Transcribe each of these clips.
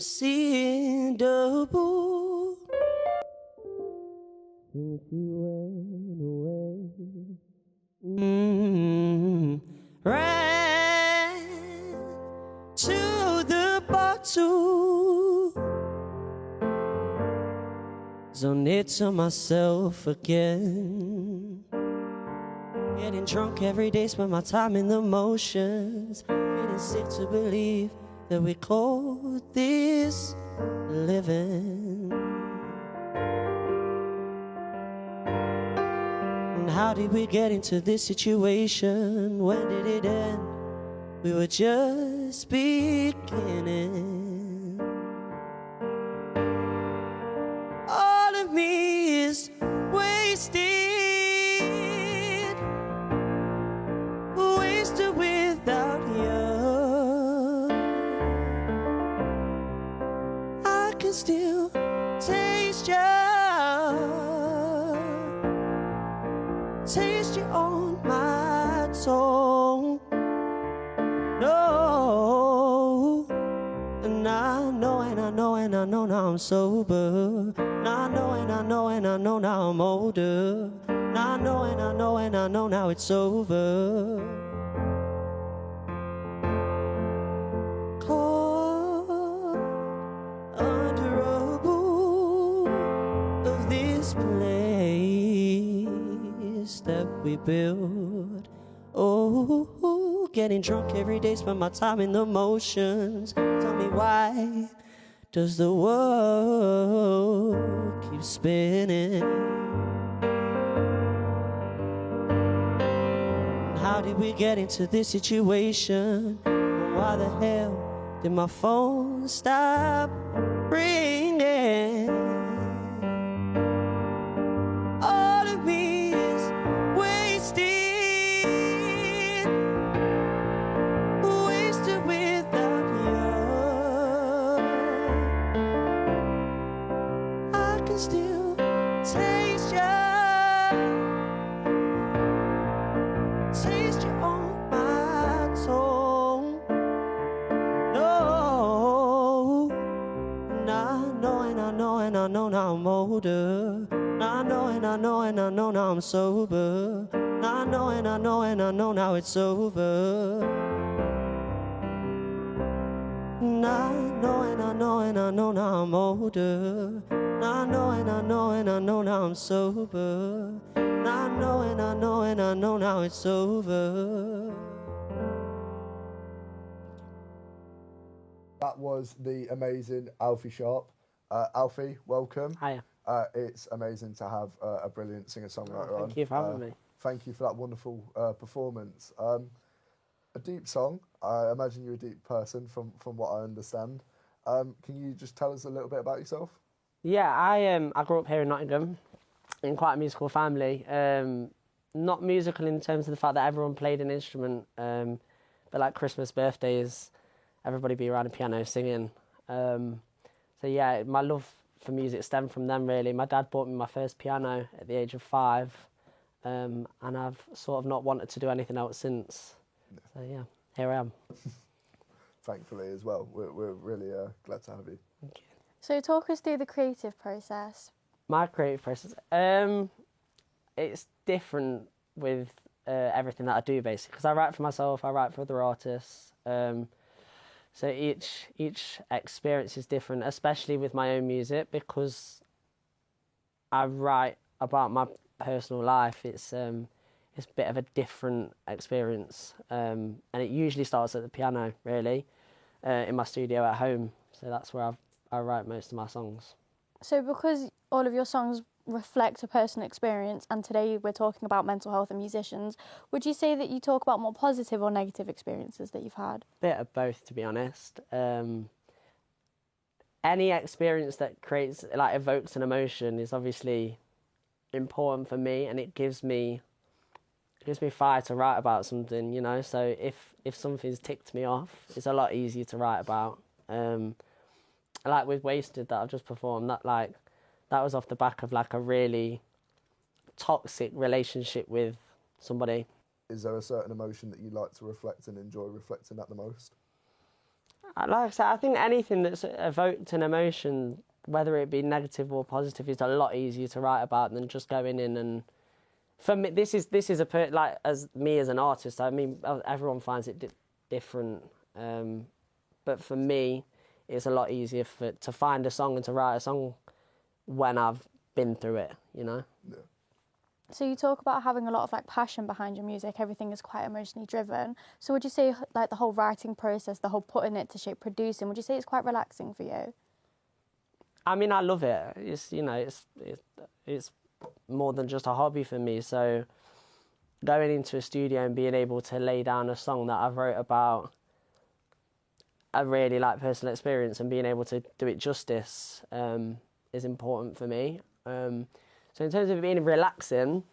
seeing double since you went away. Ran to the bottle, zoned it to myself again. Getting drunk every day, spend my time in the motions. Feeling sick to believe that we call this living. And how did we get into this situation? When did it end? We were just beginning. All of me is wasted, wasted without you. I can still taste you on my tongue. No, and I know, and I know, and I know now I'm sober. And I know, and I know, and I know now I'm older. And I know, and I know, and I know now it's over. Caught under a roof of this place that we built. Oh, getting drunk every day, spend my time in the motions. Tell me, why does the world keep spinning? How did we get into this situation? Why the hell did my phone stop ringing? All of me is wasted, wasted without you. I can still taste you on my tongue. No, and I know, and I know, and I know now I'm older. And I know, and I know, and I know now I'm sober. And I know, and I know, and I know now it's over. And I know, and I know, and I know now I'm older. And I know, and I know, and I know now I'm sober. And I know, and I know, and I know now it's over. That was the amazing Alfie Sharp. Alfie, welcome. Hiya. It's amazing to have a brilliant singer-songwriter on. Thank you for having me. Thank you for that wonderful performance. A deep song. I imagine you're a deep person from what I understand. Can you just tell us a little bit about yourself? Yeah, I grew up here in Nottingham, in quite a musical family. Not musical in terms of the fact that everyone played an instrument, but like Christmas, birthdays, everybody be around a piano singing. So yeah, my love for music stemmed from them really. My dad bought me my first piano at the age of 5, and I've sort of not wanted to do anything else since. So yeah, here I am. Thankfully as well. We're really glad to have you. Thank you. So talk us through the creative process. My creative process, it's different with everything that I do basically, because I write for myself, I write for other artists. So each experience is different, especially with my own music, because I write about my personal life. It's a bit of a different experience, and it usually starts at the piano, really, in my studio at home. So that's where I write most of my songs. So because all of your songs reflect a personal experience, and today we're talking about mental health and musicians, would you say that you talk about more positive or negative experiences that you've had? Bit of both, to be honest. Any experience that evokes an emotion is obviously important for me, and it gives me fire to write about something, you know. So if something's ticked me off, it's a lot easier to write about. Like with Wasted that I've just performed, that was off the back of like a really toxic relationship with somebody. Is there a certain emotion that you like to reflect and enjoy reflecting at the most? Like I said, I think anything that's evoked an emotion, whether it be negative or positive, is a lot easier to write about than just going in and. For me, this is like as me as an artist. I mean, everyone finds it different, but for me, it's a lot easier to find a song and to write a song when I've been through it. You know. Yeah. So you talk about having a lot of like passion behind your music. Everything is quite emotionally driven. So would you say like the whole writing process, the whole putting it to shape, producing, would you say it's quite relaxing for you? I mean, I love it. It's it's more than just a hobby for me. So going into a studio and being able to lay down a song that I've wrote about a really like personal experience and being able to do it justice is important for me. So in terms of it being relaxing,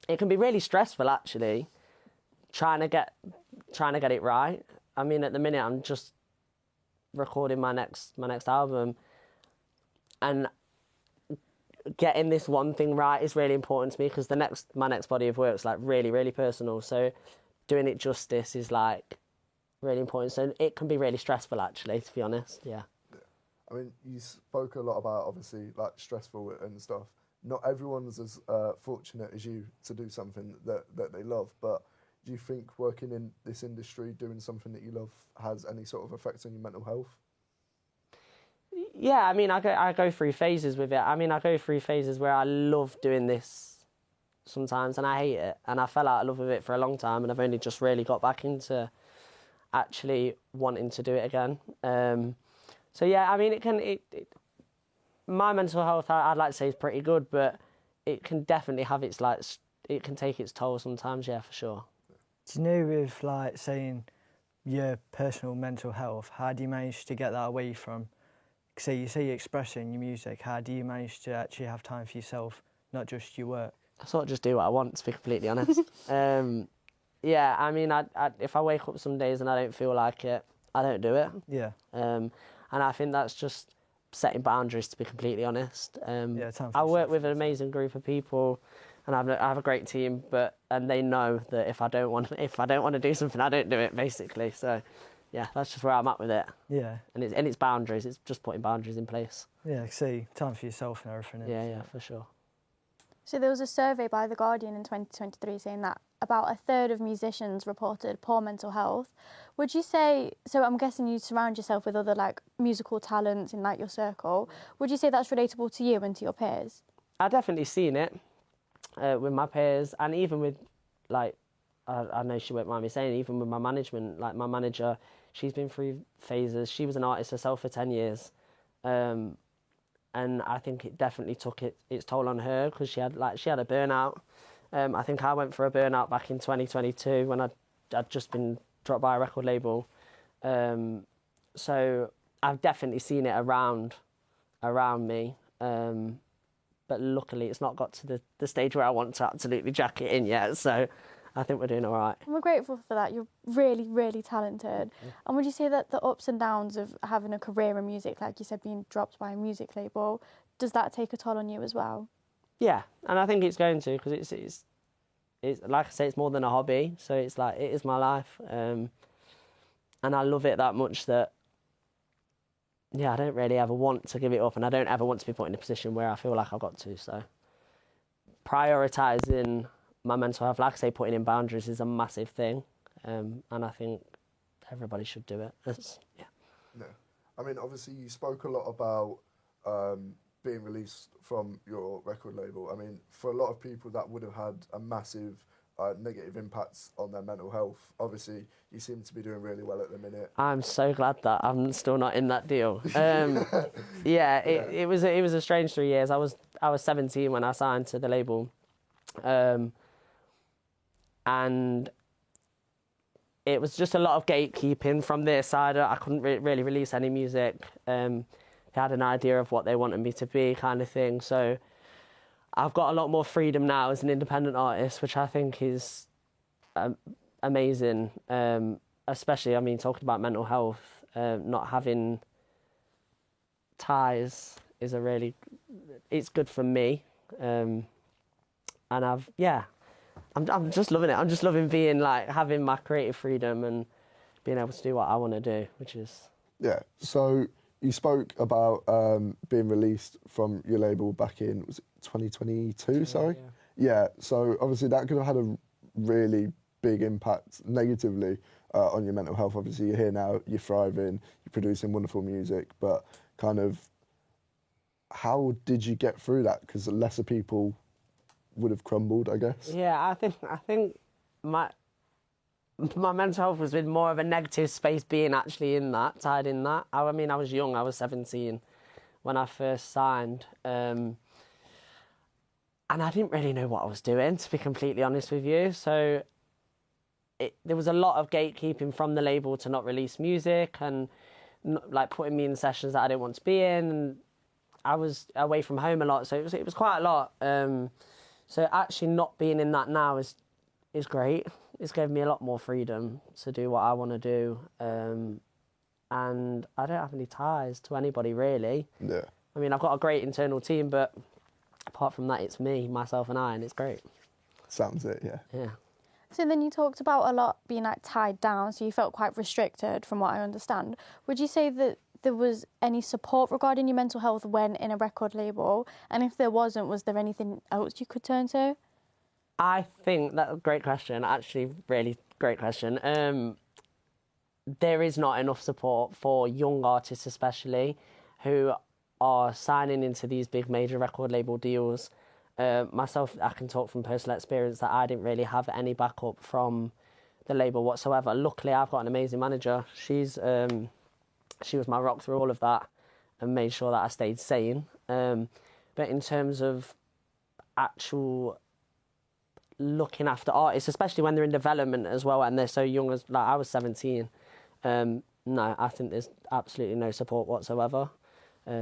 it can be really stressful actually, trying to get it right. I mean, at the minute I'm just recording my next album, and getting this one thing right is really important to me because my next body of work is like really, really personal. So doing it justice is like really important. So it can be really stressful actually, to be honest. Yeah. I mean, you spoke a lot about obviously like stressful and stuff. Not everyone's as fortunate as you to do something that they love, but do you think working in this industry, doing something that you love, has any sort of effect on your mental health? Yeah, I mean, I go through phases with it. I mean, I go through phases where I love doing this sometimes and I hate it. And I fell out of love with it for a long time and I've only just really got back into actually wanting to do it again. So yeah, I mean, my mental health, I'd like to say, is pretty good, but it can definitely have its, like, it can take its toll sometimes, yeah, for sure. Do you know with, like, saying your personal mental health, how do you manage to get that away from... So you say you express it in your music. How do you manage to actually have time for yourself, not just your work? I sort of just do what I want, to be completely honest. Yeah, I mean, if I wake up some days and I don't feel like it, I don't do it. Yeah. And I think that's just setting boundaries, to be completely honest. Yeah, time for I work yourself. with an amazing group of people, and I have a great team. And they know that if I don't want to do something, I don't do it, basically. So. Yeah, that's just where I'm at with it. Yeah. And it's boundaries. It's just putting boundaries in place. Yeah, see, time for yourself and everything. Yeah, for sure. So there was a survey by The Guardian in 2023 saying that about a third of musicians reported poor mental health. Would you say, so I'm guessing you surround yourself with other like musical talents in like your circle, would you say that's relatable to you and to your peers? I've definitely seen it with my peers and even with like, I know she won't mind me saying, even with my management, like my manager, she's been through phases. She was an artist herself for 10 years. And I think it definitely took its toll on her because she had a burnout. I think I went for a burnout back in 2022 when I'd just been dropped by a record label. So I've definitely seen it around me. But luckily it's not got to the stage where I want to absolutely jack it in yet. So I think we're doing all right. And we're grateful for that. You're really, really talented. Yeah. And would you say that the ups and downs of having a career in music, like you said, being dropped by a music label, does that take a toll on you as well? Yeah, and I think it's going to because it's like I say, it's more than a hobby. So it's like it is my life, and I love it that much that I don't really ever want to give it up, and I don't ever want to be put in a position where I feel like I've got to. So prioritising my mental health, like I say, putting in boundaries is a massive thing, and I think everybody should do it. Yeah. I mean, obviously, you spoke a lot about being released from your record label. I mean, for a lot of people, that would have had a massive negative impact on their mental health. Obviously, you seem to be doing really well at the minute. I'm so glad that I'm still not in that deal. It was a strange 3 years. I was 17 when I signed to the label. And it was just a lot of gatekeeping from their side. I couldn't really release any music. They had an idea of what they wanted me to be, kind of thing. So I've got a lot more freedom now as an independent artist, which I think is amazing. Especially, I mean, talking about mental health, not having ties is it's good for me. And I'm just loving it. I'm just loving being like having my creative freedom and being able to do what I want to do, which is... Yeah, so you spoke about being released from your label back in, was it 2022, sorry? Yeah, so obviously that could have had a really big impact negatively on your mental health. Obviously you're here now, you're thriving, you're producing wonderful music, but kind of how did you get through that? Because lesser people would have crumbled, I guess. Yeah, I think my mental health was in more of a negative space being actually in that, tied in that. I mean, I was young, I was 17 when I first signed. And I didn't really know what I was doing, to be completely honest with you. So there was a lot of gatekeeping from the label to not release music and like putting me in sessions that I didn't want to be in. And I was away from home a lot, so it was quite a lot. So actually not being in that now is great. It's given me a lot more freedom to do what I want to do. And I don't have any ties to anybody, really. Yeah. I mean, I've got a great internal team, but apart from that, it's me, myself and I, and it's great. Sounds it, yeah. Yeah. So then you talked about a lot being like tied down, so you felt quite restricted from what I understand. Would you say that there was any support regarding your mental health when in a record label? And if there wasn't, was there anything else you could turn to? I think that's a great question, actually, really great question. There is not enough support for young artists especially who are signing into these big major record label deals. Myself, I can talk from personal experience that I didn't really have any backup from the label whatsoever. Luckily, I've got an amazing manager. She was my rock through all of that and made sure that I stayed sane. But in terms of actual looking after artists, especially when they're in development as well and they're so young, as like I was 17, no, I think there's absolutely no support whatsoever.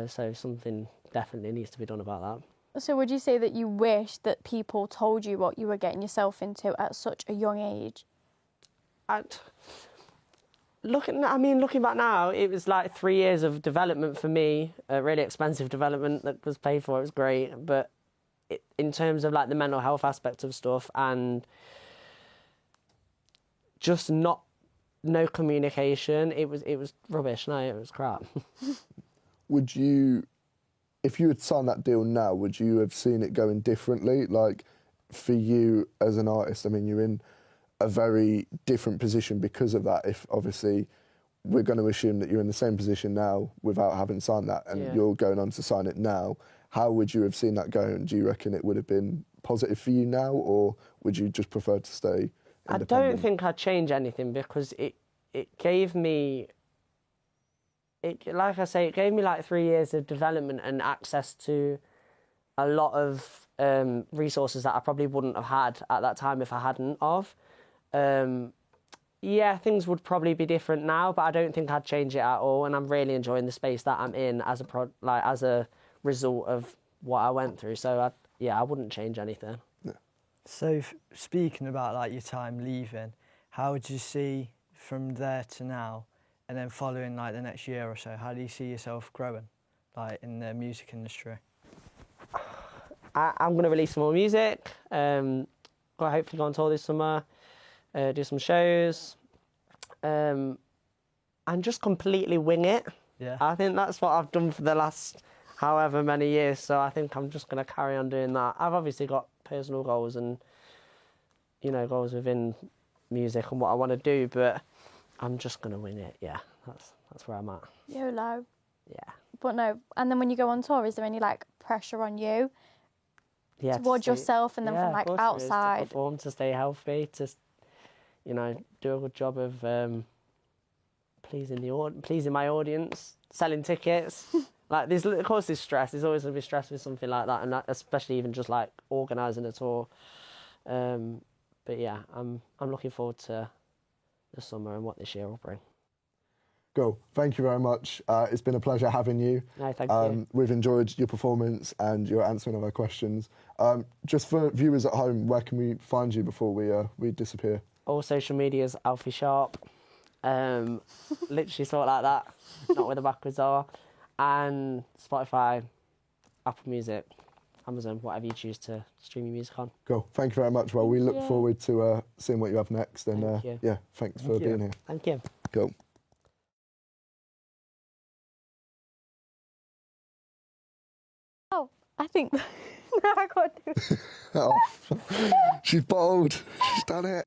So something definitely needs to be done about that. So would you say that you wish that people told you what you were getting yourself into at such a young age? Looking back now, it was like 3 years of development for me, a really expensive development that was paid for. It was great, but in terms of like the mental health aspect of stuff and just no communication, it was rubbish. No, it was crap. Would you, if you had signed that deal now, would you have seen it going differently? Like, for you as an artist, I mean, you're in a very different position because of that. If obviously we're going to assume that you're in the same position now without having signed that and you're going on to sign it now, how would you have seen that going? Do you reckon it would have been positive for you now, or would you just prefer to stay independent? I don't think I'd change anything because it gave me... like I say, it gave me like 3 years of development and access to a lot of resources that I probably wouldn't have had at that time if I hadn't of. Yeah, things would probably be different now, but I don't think I'd change it at all. And I'm really enjoying the space that I'm in as a result of what I went through. So I wouldn't change anything. Yeah. So speaking about like your time leaving, how would you see from there to now? And then following like the next year or so, how do you see yourself growing, like in the music industry? I'm going to release some more music. Got to hopefully go on tour this summer, do some shows, and just completely wing it. Yeah. I think that's what I've done for the last however many years. So I think I'm just going to carry on doing that. I've obviously got personal goals and goals within music and what I want to do, but I'm just going to wing it, yeah. That's where I'm at. YOLO. Yeah. But no, and then when you go on tour, is there any like pressure on you towards to yourself and then from like outside? To perform, to stay healthy, to do a good job of pleasing my audience, selling tickets. Like of course there's stress. There's always going to be stress with something like that, and especially even just like organising a tour. But yeah, I'm looking forward to the summer and what this year will bring. Cool. Thank you very much. It's been a pleasure having you. No, thank you. We've enjoyed your performance and your answering of our questions. Just for viewers at home, where can we find you before we disappear? All social medias, Alfie Sharp. Literally sort like that, not where the backwards are. And Spotify, Apple Music, Amazon, whatever you choose to stream your music on. Cool. Thank you very much. Well, we look forward to seeing what you have next. And Thank you. yeah, thanks for being here. Thank you. Go. Oh, I think no, I can't do it. Oh, she's bold. She's done it.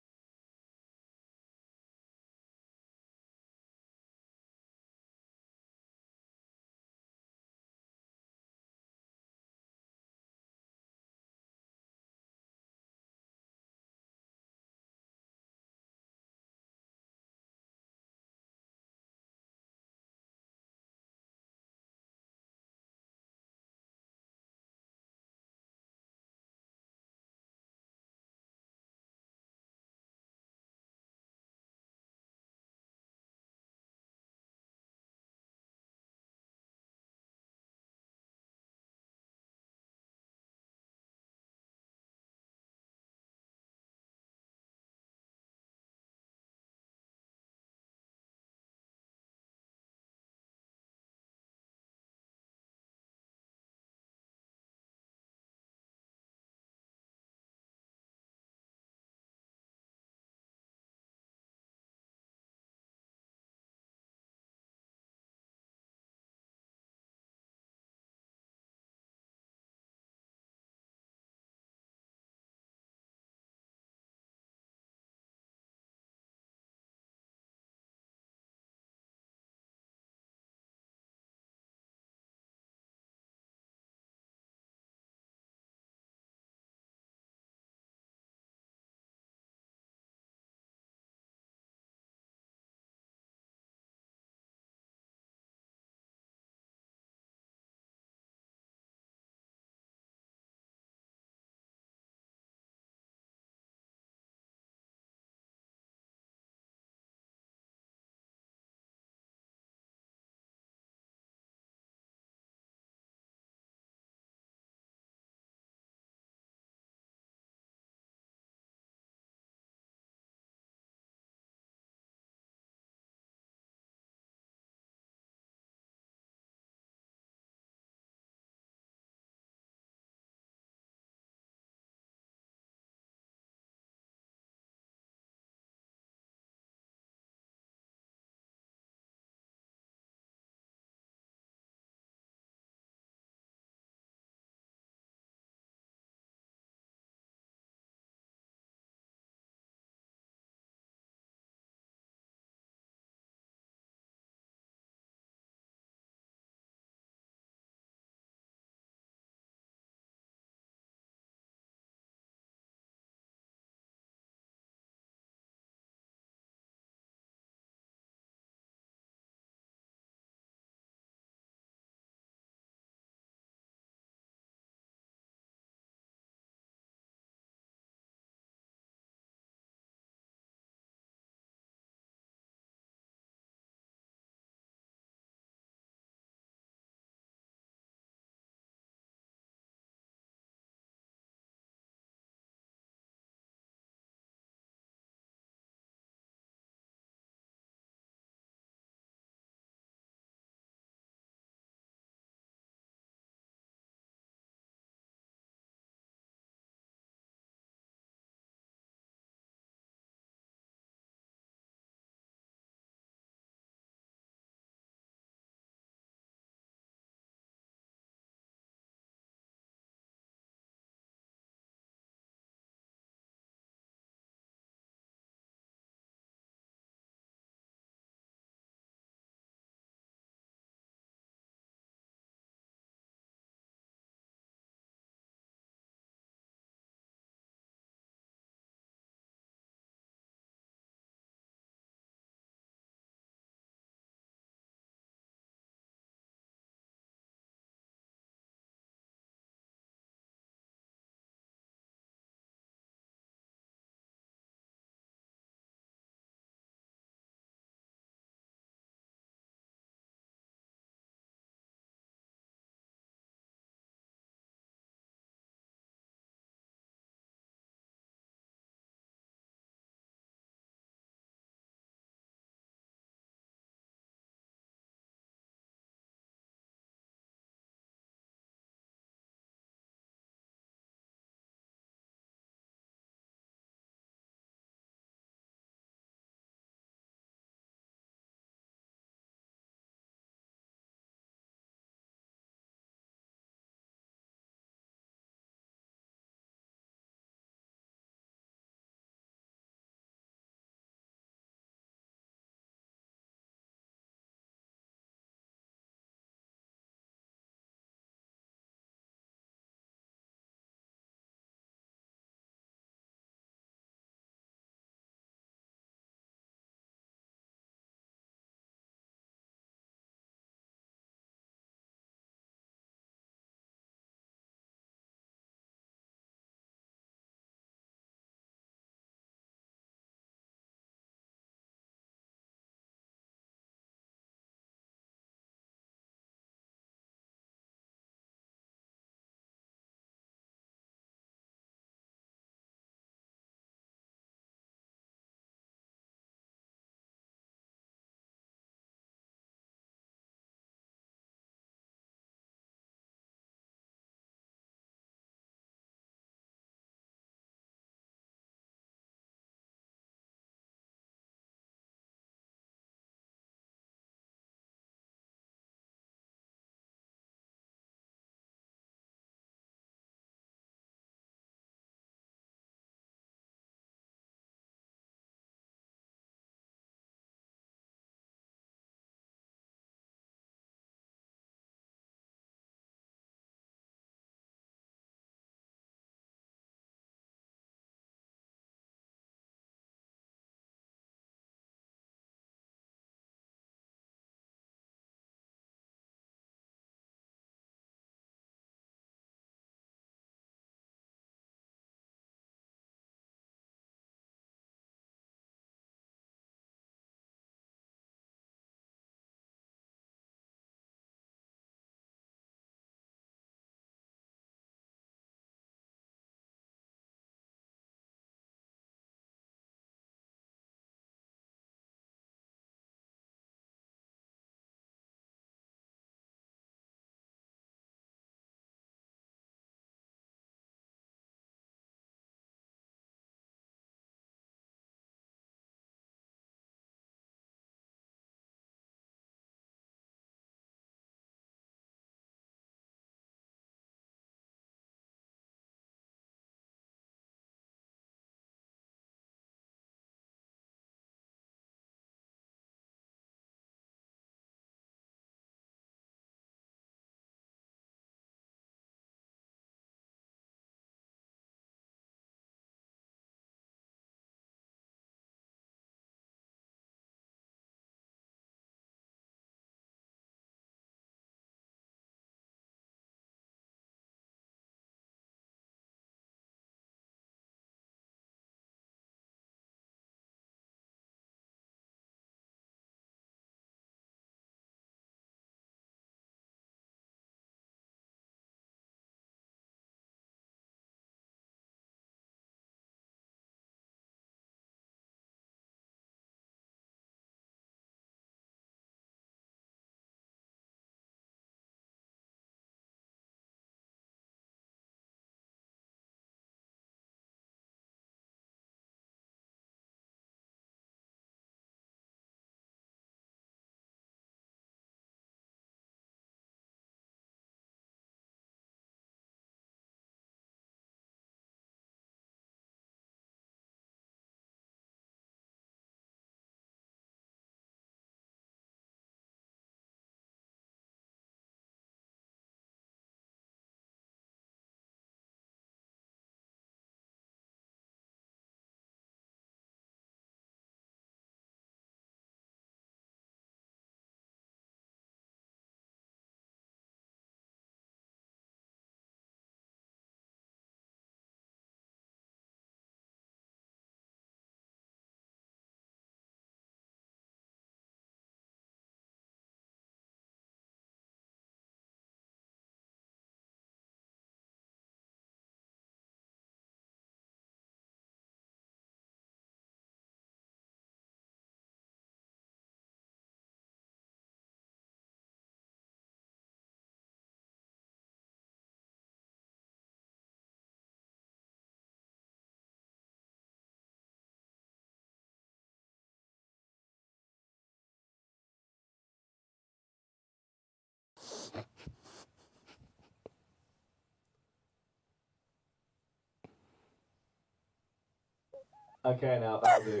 Okay, now that'll do.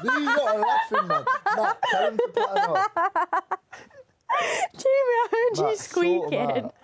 These lot are laughing, man. Matt, tell him to pattern up. Jamie, I heard you Matt, sort 'em squeaking. out.